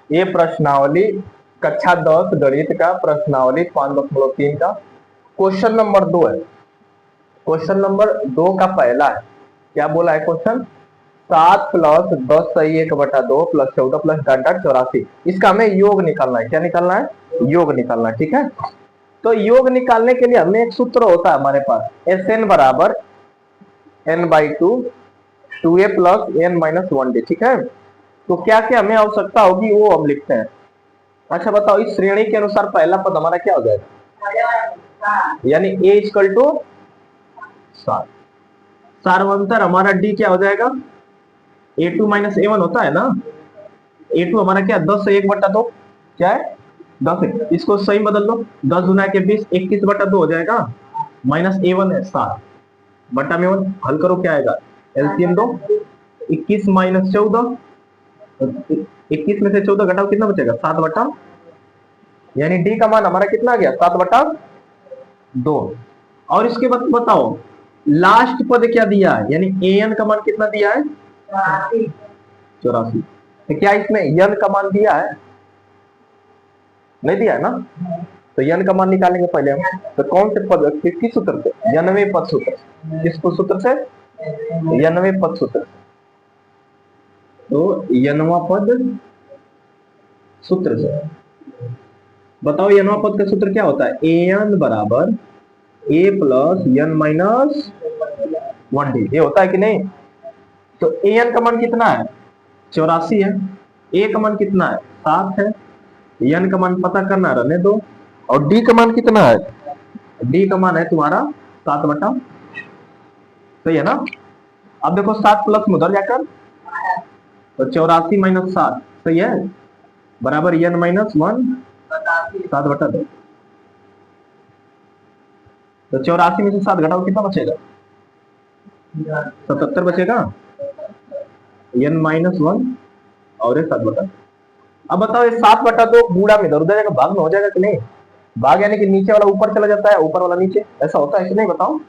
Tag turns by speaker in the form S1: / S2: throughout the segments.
S1: ये प्रश्नावली कक्षा 10 गणित का प्रश्नावली 5.3 का क्वेश्चन नंबर 2 है। क्वेश्चन नंबर 2 का पहला है, क्या बोला है क्वेश्चन? 7 प्लस 10 सही 1/2 प्लस 14 प्लस डाटा 84। इसका हमें योग निकालना है। क्या निकालना है? योग निकालना है। ठीक है, तो योग निकालने के लिए हमें एक सूत्र होता है हमारे पास, एस एन बराबर n/2 2a प्लस n-1d। ठीक है, तो क्या क्या हमें आवश्यकता होगी वो हम लिखते हैं। अच्छा बताओ, इस श्रेणी के अनुसार पहला पद हमारा क्या हो जाएगा? यानी a इक्वल टू 7। सार्वंतर हमारा d क्या हो जाएगा? a2 माइनस a1 होता है ना। a2 हमारा क्या, 10 से 1/2 क्या है? 10 है। इसको सही बदल लो, 10 गुना के 20 21/2 हो जाएगा। माइनस a1 है 7 बटा में 1, हल करो क्या आएगा? एलसीएम दो, 21 माइनस 14, 21 में से 14 घटाओ कितना बचेगा? 7/, यानी डी का मान हमारा कितना आ गया? 7/2। और इसके बाद बताओ लास्ट पद क्या दिया है, यानी एन का मान कितना दिया है? 84। तो क्या इसमें यन का मान दिया है? नहीं दिया है ना। तो यन का मान निकालेंगे पहले हम। तो कौन से पद, किस सूत्र से? यनवे पद सूत्र। किस सूत्र से? यनवे पद सूत्र। तो यनवा पद सूत्र से बताओ, यनवा पद का सूत्र क्या होता है? एन बराबर ए प्लस एन माइनस 1d। ये होता है कि नहीं? तो एन का मान कितना है? 84 है। ए का मान कितना है? 7 है। एन का मान पता करना, रहने दो। और डी का मान कितना है? डी का मान है तुम्हारा 7/, सही है ना। अब देखो 7 प्लस में उधर जाकर, तो 84 माइनस 7 सही है, बराबर n-1 7/2। तो 84 में से 7 घटाओ कितना बचेगा? 77 बचेगा। n-1 और 7/2। अब बताओ ये 7/2 गुणा में इधर उधर जाएगा, भाग में हो जाएगा कि नहीं? भाग यानी कि नीचे वाला ऊपर चला जाता है, ऊपर वाला नीचे, ऐसा होता है कि नहीं बताओ?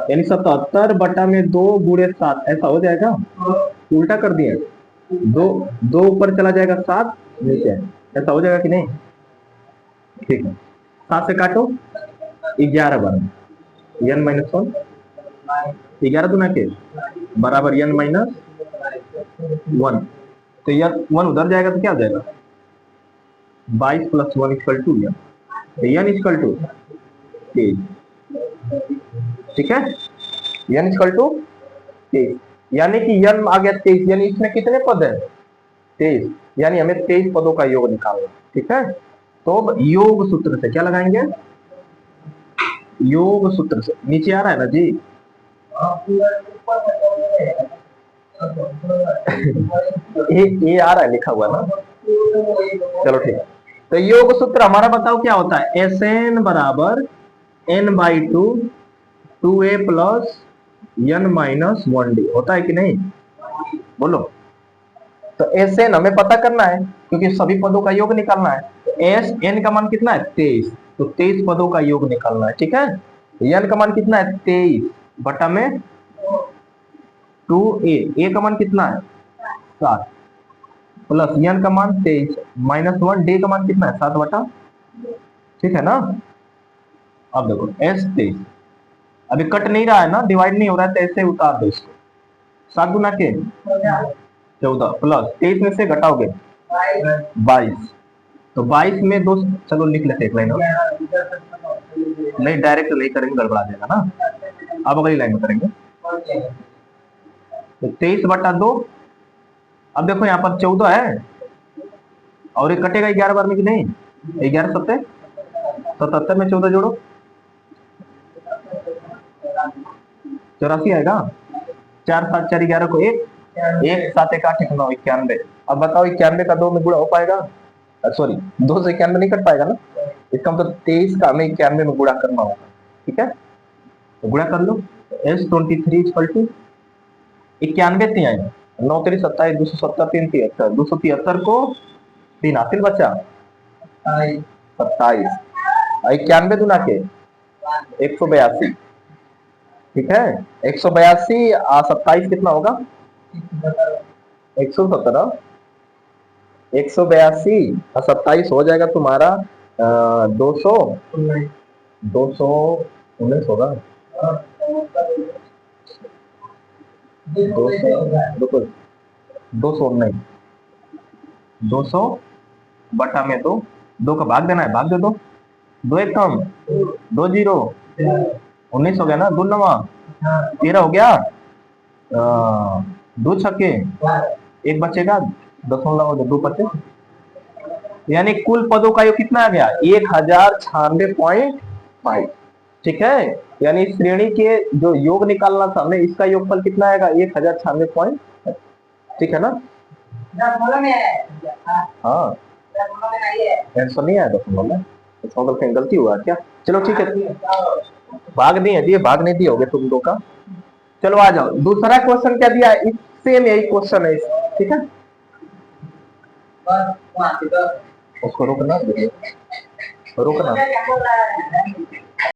S1: यानी 77/2 गुणे 7 ऐसा हो जाएगा। उल्टा कर दिए, दो ऊपर चला जाएगा, 7 नीचे, ऐसा हो जाएगा कि नहीं? ठीक है, 7 से काटो, 11 बन n-1, 11 दुना के बराबर n-1। तो यह 1 उधर जाएगा तो क्या हो जाएगा? 22 plus 1 equal to n। n equal to 23। ठीक है, n इक्वल टू 23, यानी कि n आ गया 23, यानी इसमें कितने पद है? 23, यानी हमें 23 पदों का योग निकालना। ठीक है, तो योग सूत्र से क्या लगाएंगे? योग सूत्र से। नीचे आ रहा है ना जी? ये आ रहा है लिखा हुआ ना। चलो ठीक है, तो योग सूत्र हमारा बताओ क्या होता है? एस एन बराबर n/2 2a प्लस n-1d होता है कि नहीं? बोलो। तो एस एन हमें पता करना है क्योंकि सभी पदों का योग निकालना है। तो एस एन का मान कितना है? 23। तो 23 पदों का योग निकालना है। ठीक है, एन का मान कितना है? 23 बटा में 2a, ए का मान कितना है? 7 प्लस एन का मान 23 माइनस 1, डी का मान कितना है? 7/, ठीक है ना। अब देखो एस 23 अभी कट नहीं रहा है ना, डिवाइड नहीं हो रहा है, तो ऐसे उतार दो इसको। 7 गुना के 14 प्लस 23 में से घटाओगे 22, तो 22 में 2, चलो लिख लेते एक लाइन और। नहीं डायरेक्ट नहीं करेंगे, गड़बड़ा जाएगा ना। अब अगली लाइन में करेंगे। तो 23/2। अब देखो यहाँ पर 14 है और ये कटेगा 11 बार में कि नहीं? 11 सत्ते 77 में 14 जोड़ो 84 आएगा। 4 7 4 11 को 1 1 7 1 8 1 9 91। अब बताओ 91 का 2 में गुणा हो पाएगा? सॉरी, 2 से 91 नहीं कट पाएगा ना। इसका मतलब 23 का हमें 91 में गुणा करना होगा। ठीक है, तो गुणा कर लो। S23 इक्वल टू 91 थी आएगा, 9 3 27 270 3 73 273 को 3 हासिल बचा 27, 91 दुना के 182। ठीक है, 182 27 कितना होगा? 117। 182 और 27 हो जाएगा तुम्हारा 219 होगा। 219 200 बटा में दो का भाग देना है, भाग दे दो। दो एक कम, 20 19 हो गया ना, 2 9 13 हो गया। दो छक्के एक बचेगा, 0.2 यानी कुल पदों का योग कितना आ गया 1096.5। ठीक है, यानी इस श्रेणी के जो योग निकालना था हमें, इसका योगफल कितना आएगा 1096. ठीक है ना। हाँ आंसर नहीं आया दशमलव में, दशमलव कहीं गलती हुआ क्या? चलो ठीक है, भाग नहीं है दिए, भाग नहीं दिए होगे तुम दो का। चलो आ जाओ, दूसरा क्वेश्चन क्या दिया है, सेम यही क्वेश्चन है। ठीक है, उसको रुकना रुकना।